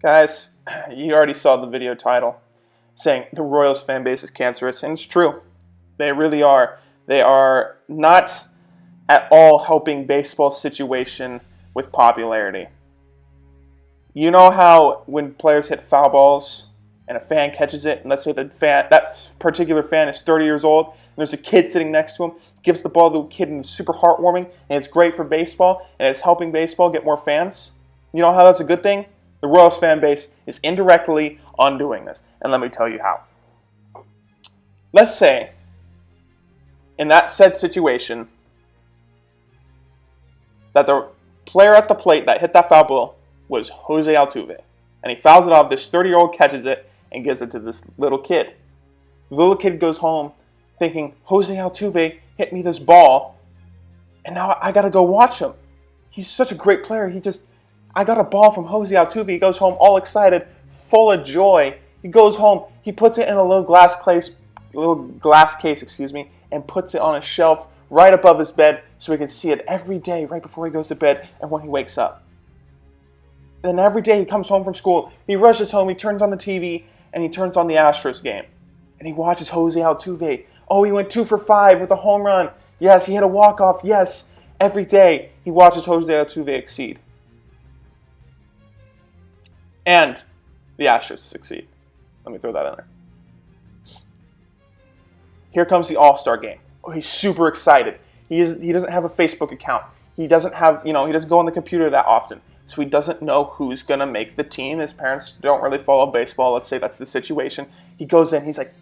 Guys, you already saw the video title saying the Royals fan base is cancerous, and it's true. They really are. They are not at all helping baseball's situation with popularity. You know how when players hit foul balls and a fan catches it, and let's say that particular fan is 30 years old, and there's a kid sitting next to him, gives the ball to a kid, and it's super heartwarming, and it's great for baseball, and it's helping baseball get more fans? You know how that's a good thing? The Royals fan base is indirectly undoing this, and let me tell you how. Let's say, in that said situation, that the player at the plate that hit that foul ball was Jose Altuve, and he fouls it off. This 30-year-old catches it and gives it to this little kid. The little kid goes home thinking, Jose Altuve hit me this ball, and now I got to go watch him. He's such a great player. I got a ball from Jose Altuve. He goes home all excited, full of joy. He goes home, he puts it in a little glass case, and puts it on a shelf right above his bed so he can see it every day right before he goes to bed and when he wakes up. Then every day he comes home from school, he rushes home, he turns on the TV, and he turns on the Astros game. And he watches Jose Altuve. Oh, he went 2 for 5 with a home run. Yes, he hit a walk-off. Yes, every day he watches Jose Altuve exceed. And the Astros succeed. Let me throw that in there. Here comes the All-Star game. Oh, he's super excited. He doesn't have a Facebook account. He doesn't go on the computer that often. So he doesn't know who's going to make the team. His parents don't really follow baseball. Let's say that's the situation. He goes in. He's like,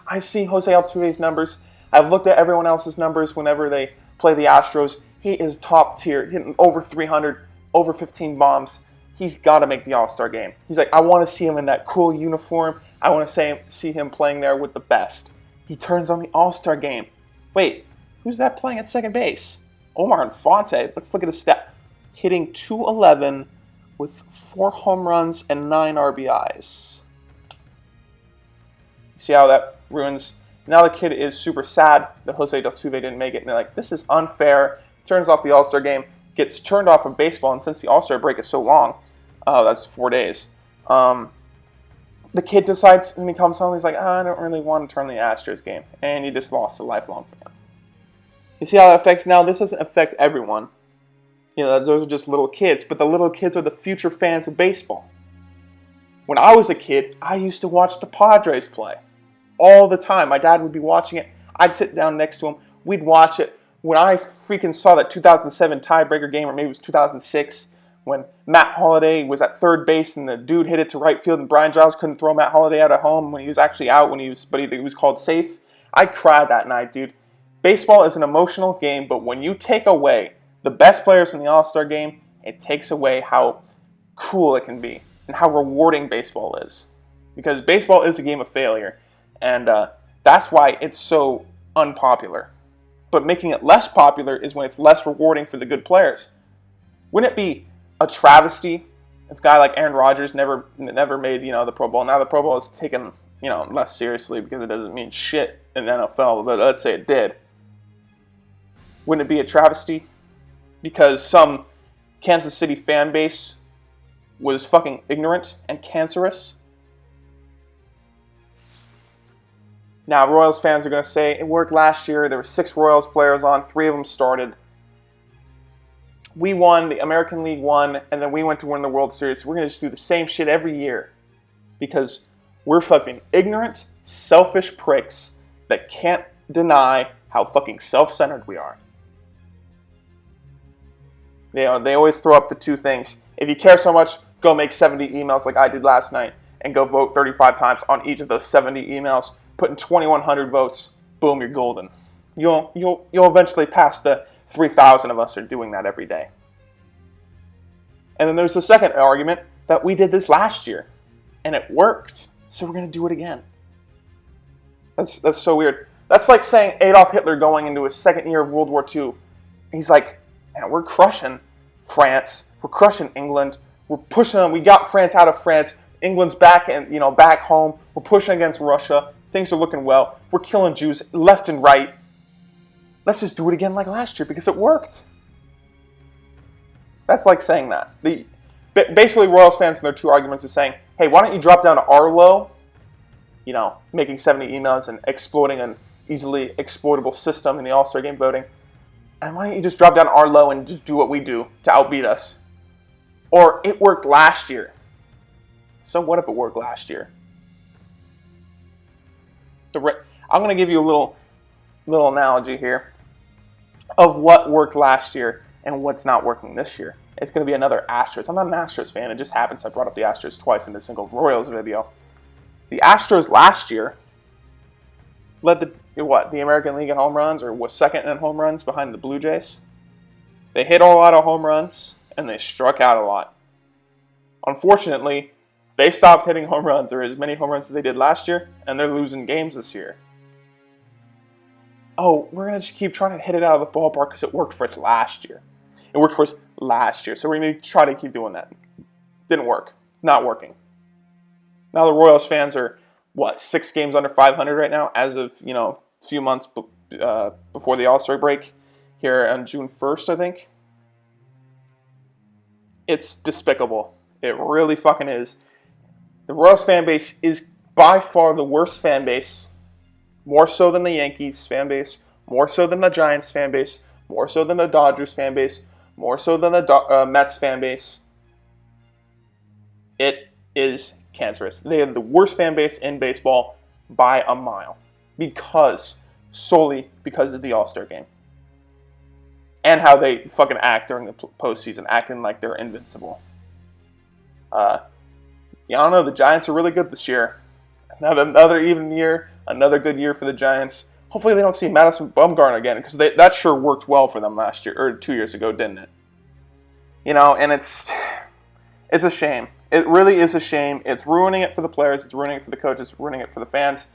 I see Jose Altuve's numbers. I've looked at everyone else's numbers whenever they play the Astros. He is top tier, hitting over 300, over 15 bombs. He's got to make the All-Star game. He's like, I want to see him in that cool uniform. I want to see him playing there with the best. He turns on the All-Star game. Wait, who's that playing at second base? Omar Infante. Let's look at his stat. Hitting .211 with 4 home runs and 9 RBIs. See how that ruins? Now the kid is super sad that Jose Altuve didn't make it. And they're like, this is unfair. Turns off the All-Star game. Gets turned off of baseball. And since the All-Star break is so long, that's 4 days. The kid decides, and he comes home, he's like, I don't really want to turn the Astros game. And he just lost a lifelong fan. You see how that affects? Now, this doesn't affect everyone. Those are just little kids. But the little kids are the future fans of baseball. When I was a kid, I used to watch the Padres play all the time. My dad would be watching it. I'd sit down next to him. We'd watch it. When I freaking saw that 2007 tiebreaker game, or maybe it was 2006, when Matt Holliday was at third base and the dude hit it to right field and Brian Giles couldn't throw Matt Holliday out of home when he was actually out, but he was called safe. I cried that night, dude. Baseball is an emotional game, but when you take away the best players from the All-Star game, it takes away how cool it can be and how rewarding baseball is. Because baseball is a game of failure, and that's why it's so unpopular. But making it less popular is when it's less rewarding for the good players. Wouldn't it be a travesty if a guy like Aaron Rodgers never made the Pro Bowl? Now the Pro Bowl is taken less seriously because it doesn't mean shit in the NFL. But let's say it did. Wouldn't it be a travesty because some Kansas City fan base was fucking ignorant and cancerous? Now, Royals fans are going to say, it worked last year. There were 6 Royals players on. 3 of them started. We won. The American League won. And then we went to win the World Series. We're going to just do the same shit every year. Because we're fucking ignorant, selfish pricks that can't deny how fucking self-centered we are. They always throw up the 2 things. If you care so much, go make 70 emails like I did last night. And go vote 35 times on each of those 70 emails. Put in 2,100 votes, boom, you're golden. You'll eventually pass the 3,000 of us are doing that every day. And then there's the second argument that we did this last year, and it worked, so we're going to do it again. That's so weird. That's like saying Adolf Hitler going into his second year of World War II. He's like, man, we're crushing France, we're crushing England, we're pushing them. We got France out of France. England's back and back home. We're pushing against Russia. Things are looking well. We're killing Jews left and right. Let's just do it again like last year because it worked. That's like saying that. basically Royals fans and their two arguments is saying, hey, why don't you drop down to our low, you know, making 70 emails and exploiting an easily exploitable system in the All-Star Game voting. And why don't you just drop down our low and just do what we do to outbeat us? Or it worked last year. So what if it worked last year? I'm going to give you a little analogy here of what worked last year and what's not working this year. It's going to be another Astros. I'm not an Astros fan. It just happens I brought up the Astros twice in a single Royals video. The Astros last year led the American League in home runs, or was second in home runs behind the Blue Jays. They hit a lot of home runs, and they struck out a lot. Unfortunately, they stopped hitting home runs, or as many home runs as they did last year, and they're losing games this year. Oh, we're going to just keep trying to hit it out of the ballpark because it worked for us last year. It worked for us last year, so we're going to try to keep doing that. Didn't work. Not working. Now the Royals fans are, 6 games under 500 right now, as of, a few months before the All-Star break here on June 1st, I think. It's despicable. It really fucking is. The Royals fan base is by far the worst fan base, more so than the Yankees fan base, more so than the Giants fan base, more so than the Dodgers fan base, more so than the Mets fan base. It is cancerous. They have the worst fan base in baseball by a mile, solely because of the All-Star Game and how they fucking act during the postseason, acting like they're invincible. I don't know. The Giants are really good this year. Another even year, another good year for the Giants. Hopefully they don't see Madison Bumgarner again, because that sure worked well for them last year or 2 years ago, didn't it? And it's a shame. It really is a shame. It's ruining it for the players. It's ruining it for the coaches. It's ruining it for the fans.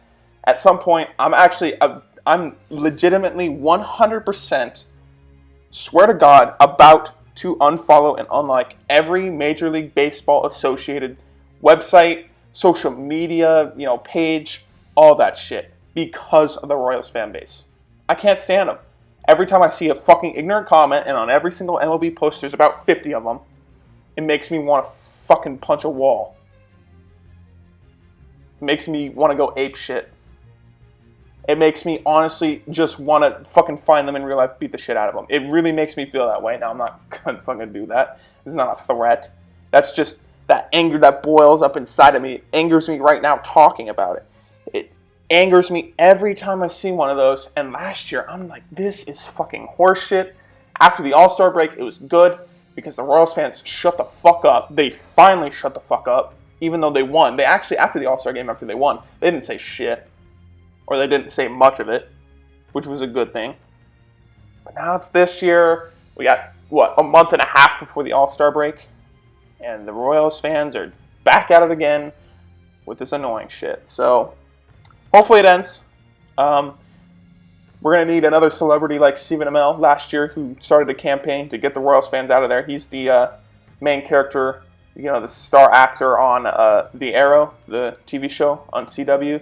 At some point, I'm legitimately 100%, swear to God, about to unfollow and unlike every Major League Baseball associated website, social media, page, all that shit, because of the Royals fan base. I can't stand them. Every time I see a fucking ignorant comment, and on every single MLB post there's about 50 of them, it makes me want to fucking punch a wall. It makes me want to go ape shit. It makes me honestly just want to fucking find them in real life, beat the shit out of them. It really makes me feel that way. Now, I'm not going to fucking do that. It's not a threat. That's just that anger that boils up inside of me. It angers me right now talking about it. It angers me every time I see one of those. And last year, I'm like, this is fucking horseshit. After the All-Star break, it was good because the Royals fans shut the fuck up. They finally shut the fuck up, even though they won. They actually, after the All-Star game, after they won, they didn't say shit. Or they didn't say much of it, which was a good thing. But now it's this year. We got, a month and a half before the All-Star break. And the Royals fans are back at it again with this annoying shit. So, hopefully it ends. We're going to need another celebrity like Stephen Amell last year, who started a campaign to get the Royals fans out of there. He's the main character, the star actor on The Arrow, the TV show on CW.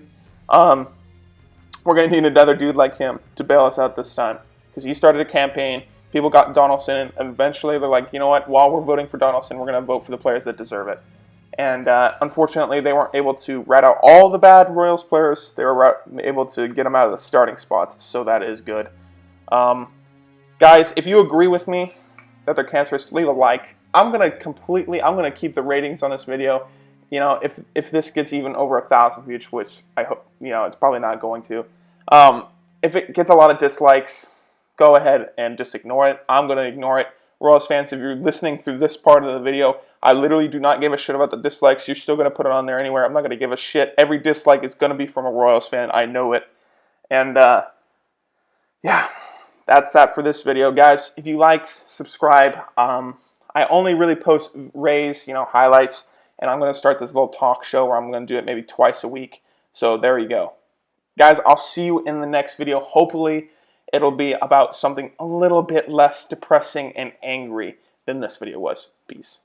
We're going to need another dude like him to bail us out this time, because he started a campaign. People got Donaldson, and eventually they're like, you know what, while we're voting for Donaldson, we're going to vote for the players that deserve it. And unfortunately, they weren't able to rat out all the bad Royals players. They were able to get them out of the starting spots, so that is good. Guys, if you agree with me that they're cancerous, leave a like. I'm going to keep the ratings on this video. If this gets even over 1,000 views, which I hope, it's probably not going to. If it gets a lot of dislikes, go ahead and just ignore it. I'm going to ignore it. Royals fans, if you're listening through this part of the video, I literally do not give a shit about the dislikes. You're still going to put it on there anywhere. I'm not going to give a shit. Every dislike is going to be from a Royals fan. I know it. And, yeah, that's that for this video. Guys, if you liked, subscribe. I only really post Rays, highlights. And I'm going to start this little talk show where I'm going to do it maybe twice a week. So there you go. Guys, I'll see you in the next video. Hopefully, it'll be about something a little bit less depressing and angry than this video was. Peace.